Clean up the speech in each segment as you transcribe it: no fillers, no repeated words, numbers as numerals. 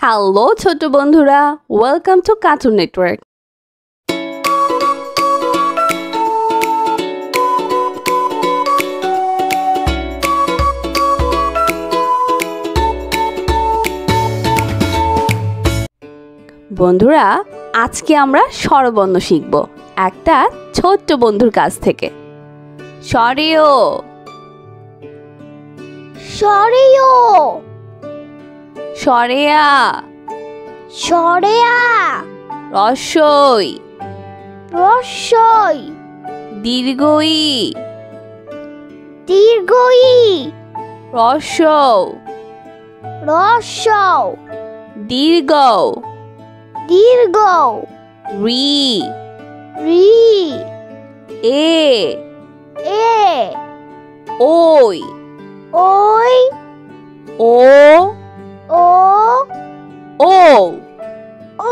Hello ছোট বন্ধুরা, welcome to cartoon network. বন্ধুরা, আজকে আমরা স্বরবর্ণ শিখব একটা ছোট্ট বন্ধুর কাছ থেকে। সরেও সরেও সরেয়া সরেয়া রস্বই রস্বই দীর্ঘই দীর্ঘই রস্বৌ রস্বৌ দীর্ঘ দীর্ঘ রি রি এ এ ওই ওই ও ও ও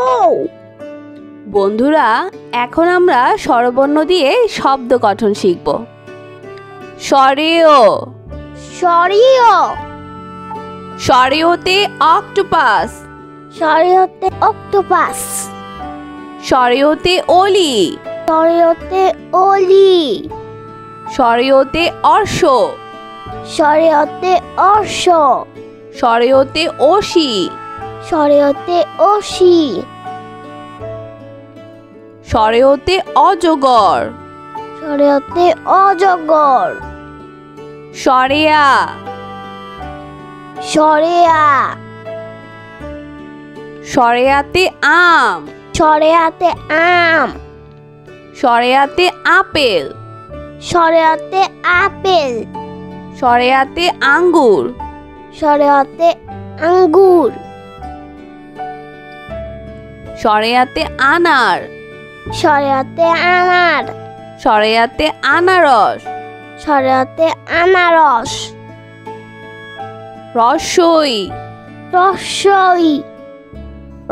ও। বন্ধুরা, এখন আমরা স্বরবর্ণ দিয়ে শব্দ গঠন শিখব। সরেও সরেও সরেওতে অক্টোপাস, সরেওতে অক্টোপাস সরেওতে অলি, সরেওতে অলি সরেওতে অর্শ, সরেওতে অর্শ সরেওতে অসি, সরেওতে অসি সরেওতে অজগর, সরেওতে অজগর সরেয়া সরেয়া সরেয়াতে আম, সরেয়াতে আম সরেয়াতে আপেল, সরেয়াতে আপেল সরেয়াতে আঙ্গুর, সরেয়াতে আঙ্গুর সরেয়াতে আনার, সরেয়াতে আনার সরেয়াতে আনারস, সরেয়াতে আনারস রসই রসই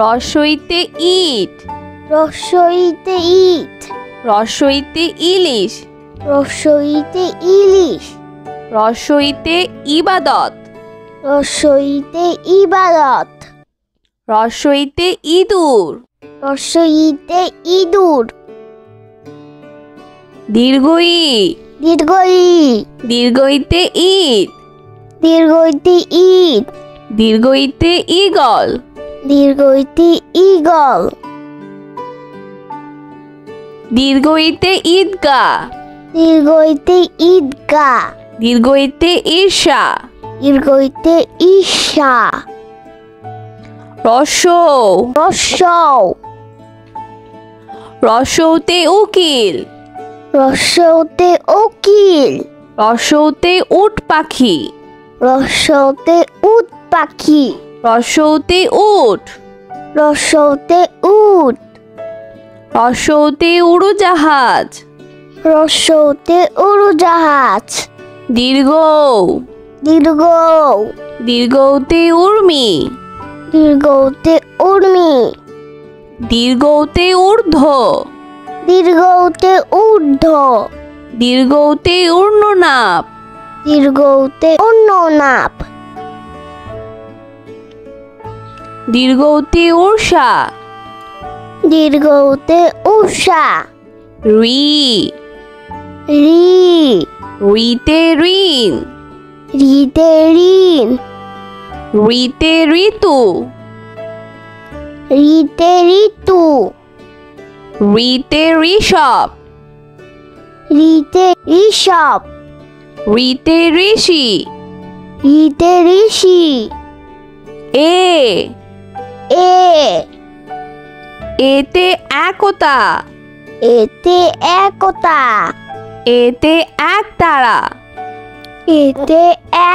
রসইতে ইট, রসইতে ইট রসইতে ইলিশ, রসইতে ইলিশ রসইতে ইবাদত, রসইতে ইবাদত রসইতে ইঁদুর, রসইতে ইঁদুর দীর্ঘই দীর্ঘই দীর্ঘইতে ইট, দীর্ঘইতে ইট দীর্ঘইতে ঈগল, দীর্ঘইতে ঈগল দীর্ঘইতে ঈদগাহ, দীর্ঘইতে ঈদগাহ দীর্ঘইতে ঈর্ষা, দীর্ঘইতে ঈর্ষা রসৌ রসৌ রসৌতে উকিল, রসৌতে উকিল রসৌতে উট পাখি, রসৌতে উট পাখি রসৌতে উট, রসৌতে উট রসৌতে উড়োজাহাজ, রসৌতে উড়োজাহাজ দীর্ঘ দীর্ঘ দীর্ঘতে উর্মি, দীর্ঘতে উর্মি দীর্ঘতে ঊর্ধ্ব, দীর্ঘতে ঊর্ধ্ব দীর্ঘতে ঊর্ধ্বনাপ, দীর্ঘতে অন্যনাপ দীর্ঘতে ঊর্ষা, দীর্ঘতে উষা রি রি রিতে ঋণ, রিতে ঋণ রিতে ঋতু, রিতে ঋতু রিতে ঋষভ, রিতে ঋষভ রিতে ঋষি, রিতে ঋষি এ এ এতে একতা, এতে একতা এতে একতারা, এতে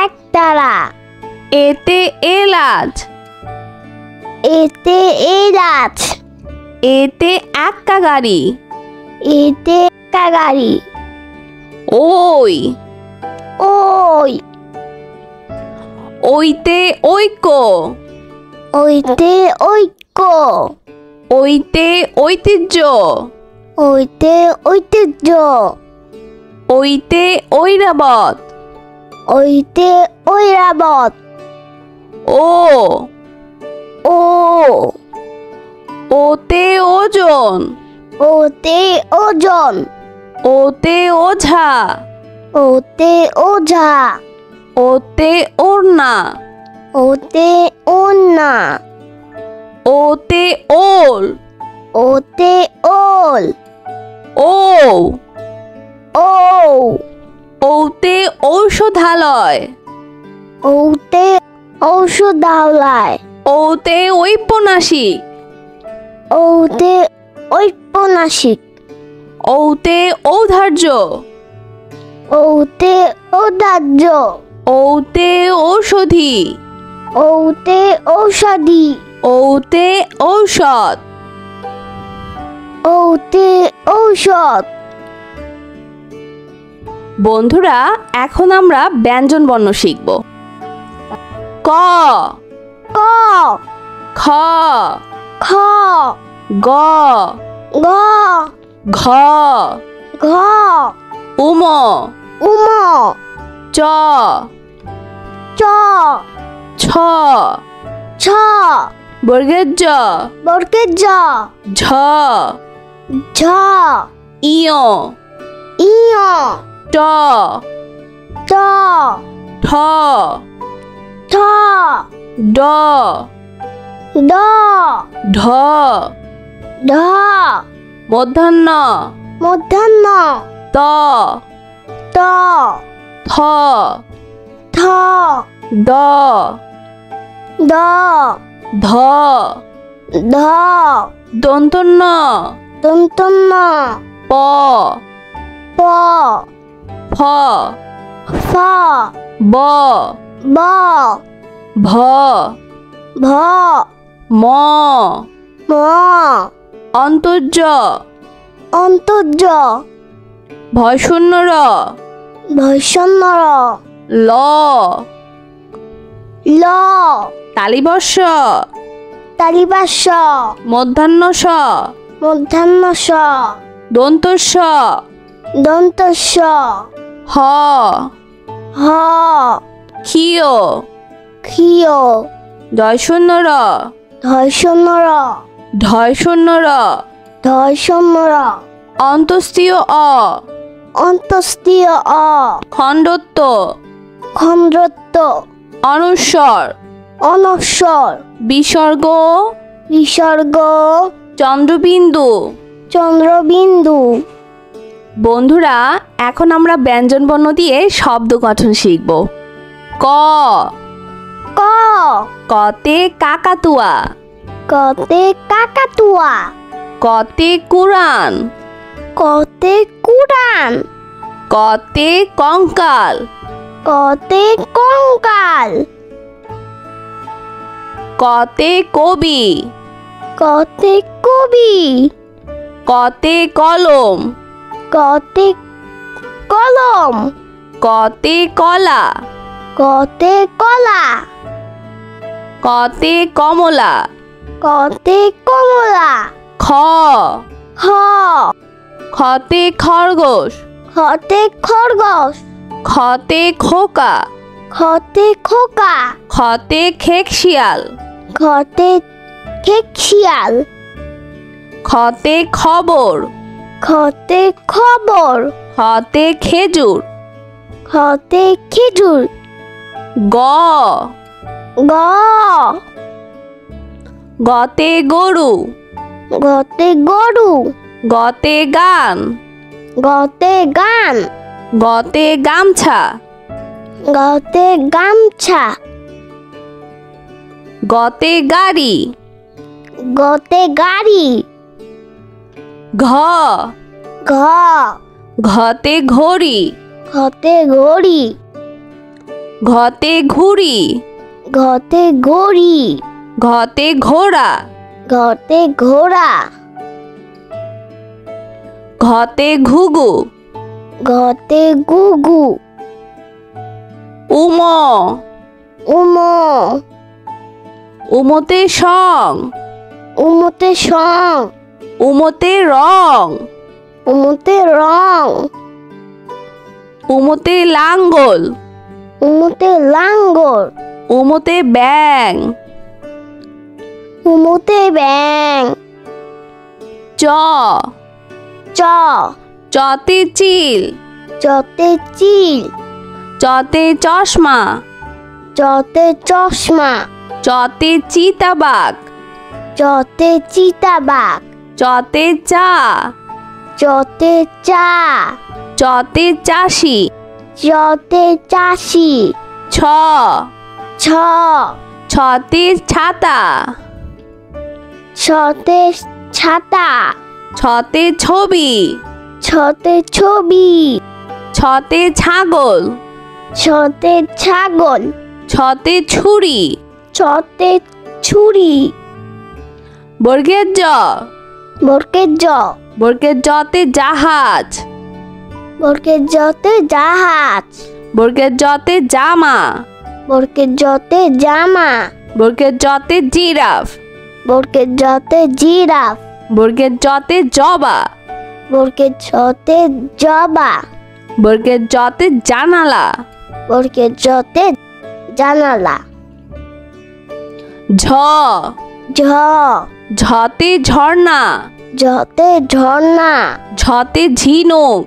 একতারা এতে এলাচ, এতে এলাচ এতে এক্কা গাড়ি, এতে কাগারি ওই ওই ওইতে ঐক্য, ওইতে ঐক্য ওইতে ঐতিহ্য, ওইতে ঐতিহ্য ওইতে ঐরাবত, ওইতে ঐরাবত ও ও ওজন। ওতে ওজন। ওতে ওঝা। ওতে ওঝা। ওতে ওড়না। ওতে ওড়না। ওতে ওল। ওতে ওল। ও। ও। ওতে ঔষধালয়। ওতে ঔষধালয়। ওতে ঔপন্যাসিক। ওতে ঔপন্যাসিক। ওতে ঔদার্য। ওতে ঔদার্য। ওতে ঔষধি। ওতে ঔষধি। ওতে ঔষধ। ওতে ঔষধ। বন্ধুরা, এখন আমরা ব্যঞ্জন বর্ণ শিখব। ক, ক, খ, খ, গ, গ, ঘ, ঘ, উম, উম, চ, চ, ছ, ছ, বর্গের জ, বর্গের জ, ঝ, ঝ, ইয়, ইয়, ট, ট, ঠ, ঠ, ড, ড, ঢ, ঢ, মধ্যাহ্ন, মধ্যাহ্ন, ত, ত, থ, থ, দ, দ, ধ, ধ, দন্তন্য, দন্তন্য, প, প, ফ, ফ, ব, ব, ভ, ভ, ম, ম, অন্তর্য, অন্তর্য, ভয়শূন্য র, ভৈষণ্য র, ল, ল, তালিবর্ষ, তালিবাস্য, মধ্যাহ্ন স, মধ্যাহ্ন স, দন্তস্ব, দন্তস্য, হ, হ, ক্ষীয়, ক্ষীয়, জয়শূন্য র, ধৈষণ্য র, ঢয়শূন্য র, ধৈষণ্য র, অন্তস্তীয় অ, অন্তস্তীয় অ, খণ্ডত্ব, খন্ডত্ব, অনুস্বর, অনস্বর, বিসর্গ, বিসর্গ, চন্দ্রবিন্দু। চন্দ্রবিন্দু। বন্ধুরা, এখন আমরা ব্যঞ্জন বর্ণ দিয়ে শব্দ গঠন শিখব। ক, ক, কতে কাকাতুয়া। কতে কাকাতুয়া। কতে কুরান। কতে কুড়ান। কতে কঙ্কাল। কতে কঙ্কাল। কতে কবি। কতে কবি। কতে কলম। কতে কলম। কতে কলা। কতে কলা। কতে কমলা। কতে কমলা। খ, খ, খতে খরগোশ। খতে খরগোশ। খতে খোকা। খতে খোকা। খতে খেকশিয়াল। খতে খেকশিয়াল। খতে খবর। খতে খবর। খতে খেজুর। খতে খেজুর। গ, গ, গতে গরু। গতে গরু। গতে গান। গতে গান। গতে গামছা। গতে গামছা। গতে গাড়ি। গতে গাড়ি। ঘ, ঘ, ঘতে ঘড়ি। ঘতে ঘড়ি। ঘতে ঘুড়ি। ঘতে ঘড়ি। ঘতে ঘোড়া। ঘতে ঘোড়া। ঘতে ঘুঘু। ঘতে গুগু। উম, উম, উমতে সং। উমতে সং। উমতে রং। উমতে রং। উমতে লাঙ্গল। উমতে লাঙ্গল। উমতে ব্যাং। উমতে ব্যাং। চ চ চতে চিল চতে চিল চতে চশমা চতে চশমা চতে চিতাবাঘ চতে চিতাবাঘ চতে চা চতে চা চতে চাষি চতে চাষি ছ ছ ছতে ছাতা ছতে ছাতা ছতে ছবি ছতে ছবি ছতে ছাগল ছতে ছাগল ছতে ছুরি ছতে ছুরি বর্গের জ বর্গের জ বর্গের জতে জাহাজ বর্গের জতে জাহাজ বর্গের জতে জামা বর্গের জতে জামা বর্গের জতে জিরাফ বর্গের জতে জিরাফ বর্গের জতে জবা বর্গের জতে জবা বর্গের জতে জানালা বর্গের জতে জানালা ঝ ঝ ঝতে ঝর্ণা ঝতে ঝর্ণা ঝতে ঝিনুক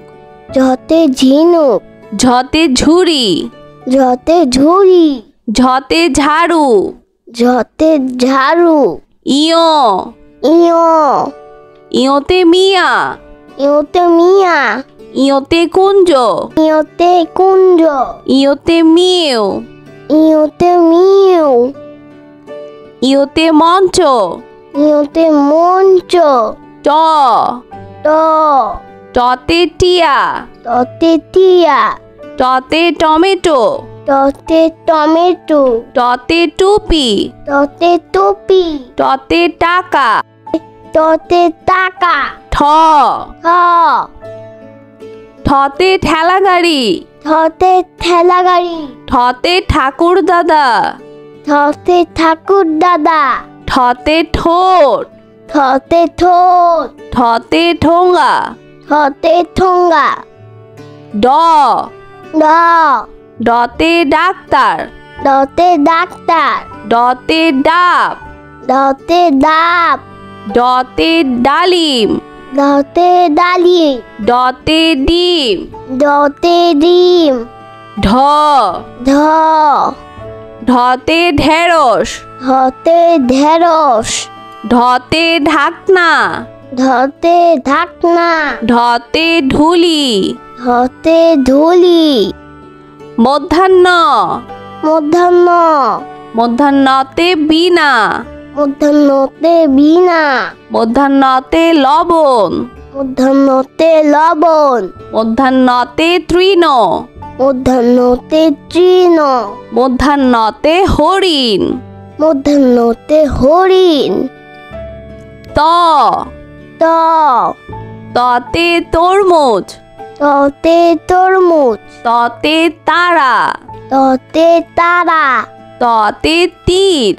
ঝতে ঝিনুক ঝতে ঝুরি ঝতে ঝুড়ি ঝতে ঝাড়ু ঝতে ঝাড়ু ইয় ইয় ইয়তে মিয়া ইয়তে মিয়া ইয়তে কুঞ্জ ইয়তে কুঞ্জ ইয়তে মিউ ইয়তে মিউ ইয়তে মঞ্চ ইয়তে মঞ্চ ট ট টতে টিয়া ততে টিয়া টতে টমেটো ততে টমেটো টতে টুপি ততে টুপি টতে টাকা ততে টাকা ঠ ঠ ঠতে ঠেলা গাড়ি থতে ঠেলা গাড়ি ঠতে ঠাকুর দাদা থতে ঠাকুর দাদা ঠতে ঠোঁট থতে ঠোঁট ঠতে ঠোঙ্গা থতে ঠোঙ্গা ড ড ডতে ডাক্তার ডতে ডাক্তার ডতে ডাব ডতে ডাব ডতে ডালিম ডতে ডালি ডতে ডিম ডতে ডিম ঢ ধ ঢতে ঢেঁড়স ধতে ঢেঁড়স ঢতে ঢাকনা ধতে ঢাকনা ঢতে ঢুলি ধতে ধুলি মধ্যাহ্ন মধ্যাহ্ন মধ্যাহ্নতে বীণা মধ্যাহ্নতে বীণা মধ্যাহ্নতে লবণ মধ্যাহ্নতে লবণ মধ্যাহ্নতে তৃণ মধ্যাহ্নতে তৃণ মধ্যাহ্নতে হরিণ মধ্যাহ্নতে হরিণ ত ত ততে তরমুজ ততে তরমুজ ততে তারা ততে তারা ততে তীর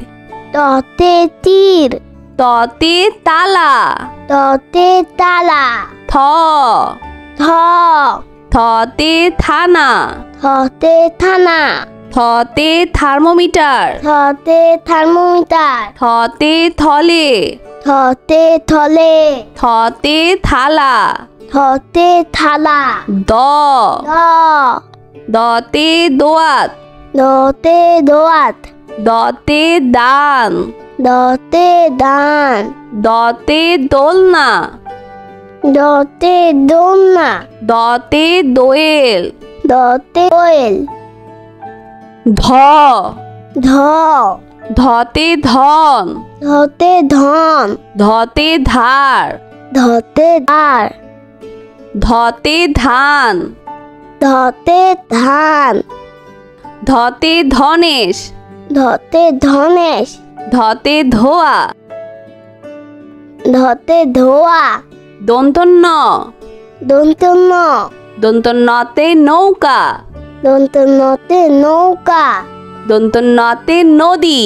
ততে তীর ততে তালা ততে তালা থ থ থতে থানা থতে থানা থতে থার্মোমিটার থতে থার্মোমিটার থতে থলে থতে থলে থতে থালা থতে থালা দ দ দতে দোয়াত দতে দোয়াত দতে দান দতে দান দতে দোলনা দতে দোলনা দতে দোয়েল দতে কোয়েল ধ ধ ধতে ধন ধতে ধন ধতে ধার ধতে ধার ধতে ধান ধতে ধান ধতে ধনেশ ধতে ধনেশ ধতে ধোয়া ধতে ধোয়া দন্তন্য দন্তন্য দন্তন্যতে নৌকা দন্তন্যতে নৌকা দন্তন্যতে নদী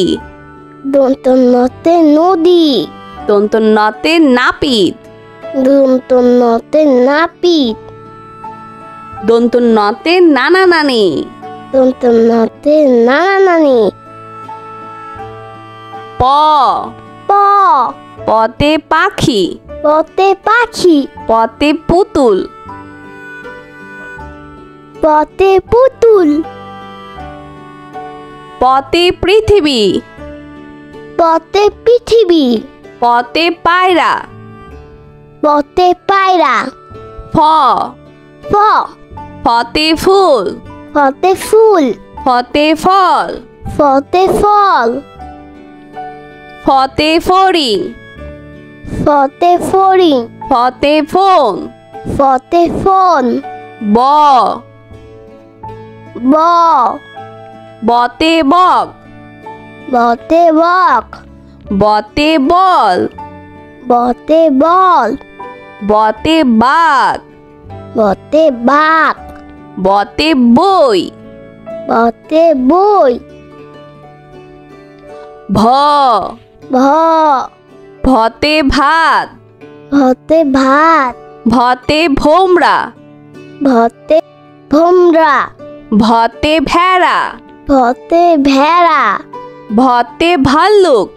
দন্তন্যতে নদী দন্তন্যতে নাপিত দন্তন্যতে নাপিত দন্তন্যতে নানা নানি দন্তন্যতে নানা নানি প প পতে পাখি পতে পাখি পতে পুতুল পতে পুতুল পতে পৃথিবী পতে পৃথিবী পতে পায়রা পতে পায়রা ফ ফ ফতে ফুল ফতে ফুল ফতে ফল ফতে ফল ফতে ফড়িং ফতে ফড়িং ফতে ফোন ফতে ফোন ব ব বতে বক বতে বক বতে বল বতে বল বতে বাঘ বতে বাঘ বতে বই বতে বই ভ ভ ভতে ভাত ভতে ভাত ভতে ভোমরা ভতে ভোমরা ভতে ভেড়া ভতে ভেড়া ভতে ভাল্লুক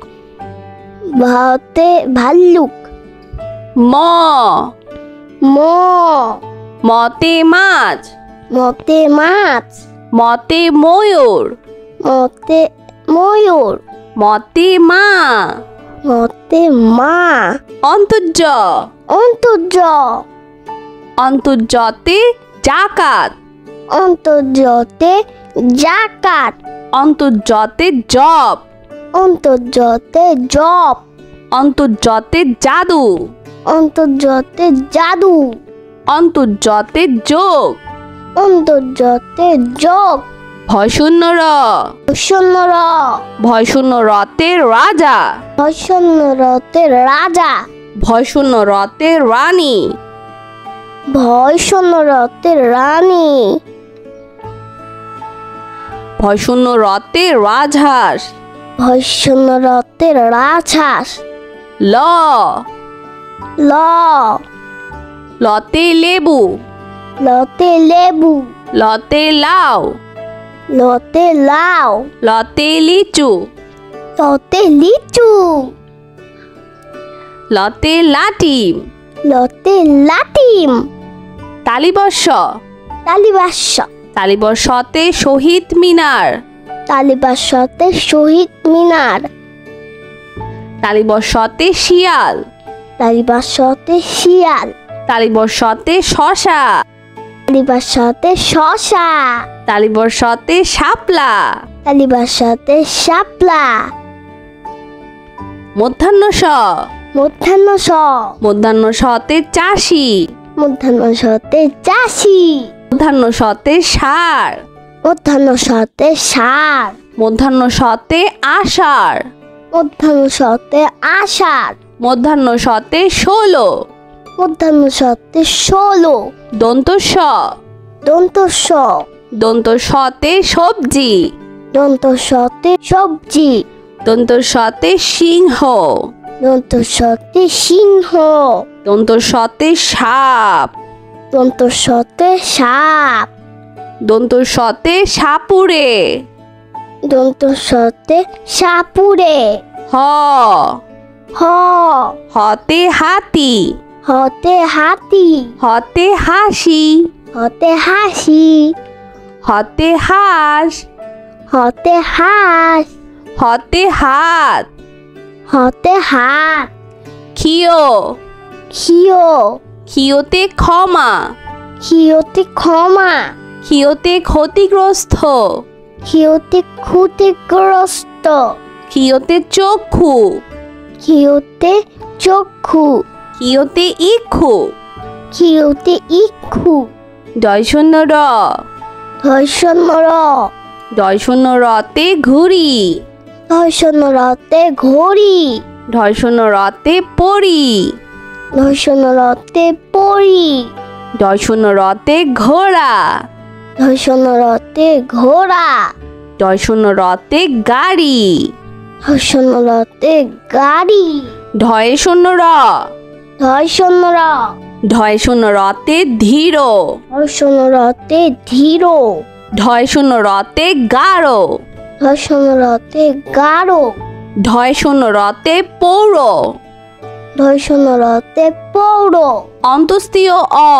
ভতে ভাল্লুক ম ম মতে মাছ মতে মাছ মতে ময়ূর মতে ময়ূর মতে মা মতে মা অন্তর্য অন্তর্য অন্তর্জতে জাকাত অন্তর্জতে জাকাত অন্তর্জতে জব অন্তর্জতে জপ অন্তর্জতে জাদু অন্তর্জতে জাদু অন্তর্জতে যোগ অন্তর্জতে যোগ ভয়শূন্য র শূন্য র ভয়শূন্য রতে রাজা শূন্য রতে রাজা ভয়শূন্য রতে রানী ভয় শূন্য রতে রানী ভয়শূন্য রতে রাজহাঁস ভয় শূন্য রতে রাজহাঁস ল ল লতে লেবু লতে লেবু লতে লাউ লতে লাউ লতে লিচু লতে লিচু লতে লাটিম লতে লাটিম তালিবর্ষ তালিবাস্য তালিবর্ষতে শহীদ মিনার তালিবাস্যতে শহীদ মিনার তালিবর্ষতে শিয়াল তালিবাস্যতে শিয়াল তালিবর্ষতে শশা তালিবাস্যতে শশা তালিবর্ষতে শাপলা তালিবাস্যতে শাপলা মধ্যাহ্ন স মধ্যাহ্ন স মধ্যাহ্ন সতে চাষি মধ্যাহ্ন সতে চাষি মধ্যাহ্ন সতে ষাঁড় মধ্যাহ্ন সতে ষাঁড় মধ্যাহ্ন সতে আষাঢ় মধ্যাহ্ন সতে আষাঢ় মধ্যাহ্ন সতে 16 মধ্যাহ্ন সতে 16 দন্ত স দন্ত স দন্ত সতে সবজি দন্ত সতে সবজি দন্ত সতে সিংহ দন্ত সতে সিংহ দন্ত সতে সাপ দন্ত সতে সাপ দন্ত সতে সাপুরে দন্ত সতে সাপুরে হ হ হতে হাতি হতে হাতি হতে হাসি হতে হাসি হতে হাঁস হতে হাঁস হতে হাত হতে হাত খিও খিও খিওতে ক্ষমা খিওতে ক্ষমা খিওতে ক্ষতিগ্রস্ত খিওতে ক্ষতিগ্রস্ত খিওতে চক্ষু খিওতে চক্ষু খিওতে ইক্ষু খিওতে ইক্ষু ডয়শূন্য র ধর্ষণ র ডয়শূন্য রতে ঘুড়ি ধর্ষণ রতে ঘড়ি ডয়শূন্য রতে পরি ধর্ষণ রতে পরি ডয়শূন্য রতে ঘোড়া ধর্ষণ রতে ঘোড়া ডয়শূন্য রতে গাড়ি ধর্ষণ রতে গাড়ি ঢয়ে শূন্য র ধর্ষণ র ঢয় শূন্য রতে ধীর ধর্ষণ রতে ধীর ঢয় শূন্য রতে গাঢ় ধর্ষণ রতে গাঢ় ঢয় শূন্য রতে পৌর ধর্ষণরতে পৌর। অন্তস্তীয় অ।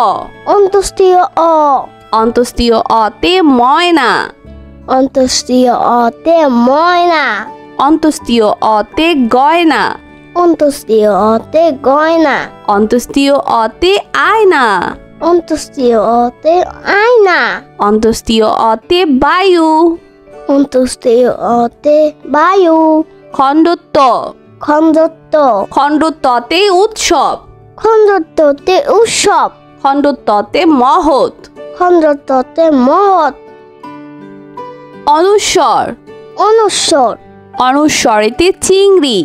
অন্তস্তীয় অ। অন্তস্তীয় অতে ময়না। অন্তস্তীয় অতে ময়না। অন্তস্তীয় অতে গয়না। অন্তস্তীয় অতে গয়না। অন্তস্তীয় অতে আয়না। অন্তস্তীয় অতে আয়না। অন্তস্তীয় অতে বায়ু। অন্তস্তীয় অতে বায়ু। খণ্ডত্ব। খণ্ডত্ব। খণ্ডত্বতে উৎসব। খণ্ডত্বতে উৎসব। খণ্ডত্বতে মহৎ। খণ্ডত্বতে মহৎ। অনুস্বর। অনুস্বর। অনুস্বরেতে চিংড়ি।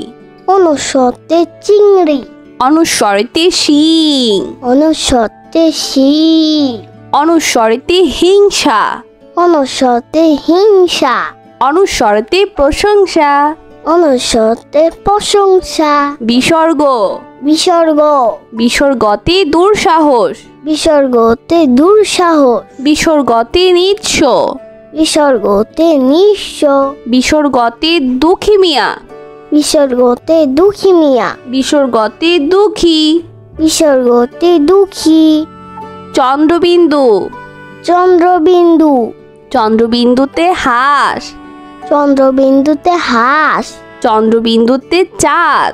অনুস্বরতে চিংড়ি। অনুস্বরেতে শিং। অনুস্বরতে শিং। অনুস্বরেতে হিংসা। অনুস্বরতে হিংসা। অনুস্বরেতে প্রশংসা। অনুস্বরতে প্রশংসা। বিসর্গ। বিসর্গ। বিসর্গতে দুঃসাহস। বিসর্গতে দুঃসাহস। বিসর্গতে নিঃস্ব। বিসর্গতে নিঃস্ব। বিসর্গতে দুঃখী মিয়া। বিসর্গতে দুঃখী মিয়া। বিসর্গতে দুঃখী। বিসর্গতে দুঃখী। চন্দ্রবিন্দু। চন্দ্রবিন্দু। চন্দ্রবিন্দুতে হাঁস। চন্দ্রবিন্দুতে হাঁস। চন্দ্রবিন্দুতে চাঁদ।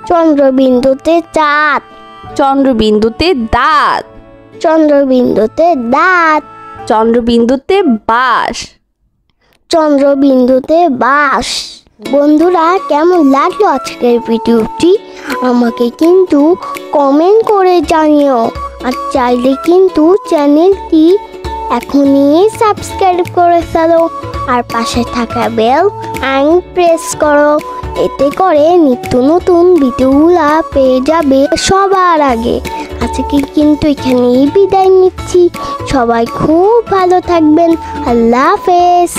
চন্দ্রবিন্দুতে চাঁদ। চন্দ্রবিন্দুতে দাঁত। চন্দ্রবিন্দুতে দাঁত। চন্দ্রবিন্দুতে বাঁশ। চন্দ্রবিন্দুতে বাঁশ। বন্ধুরা, কেমন লাগলো আজকের ভিডিওটি আমাকে কিন্তু কমেন্ট করে জানিও। আর চাইলে কিন্তু চ্যানেলটি এখনই সাবস্ক্রাইব করে ফেলো আর পাশে থাকা বেল আইকন প্রেস করো। এতে করে নিত্য নতুন ভিডিওগুলা পেয়ে যাবে সবার আগে। আজকে কিন্তু এখানেই বিদায় নিচ্ছি। সবাই খুব ভালো থাকবেন। আল্লাহ হাফেজ।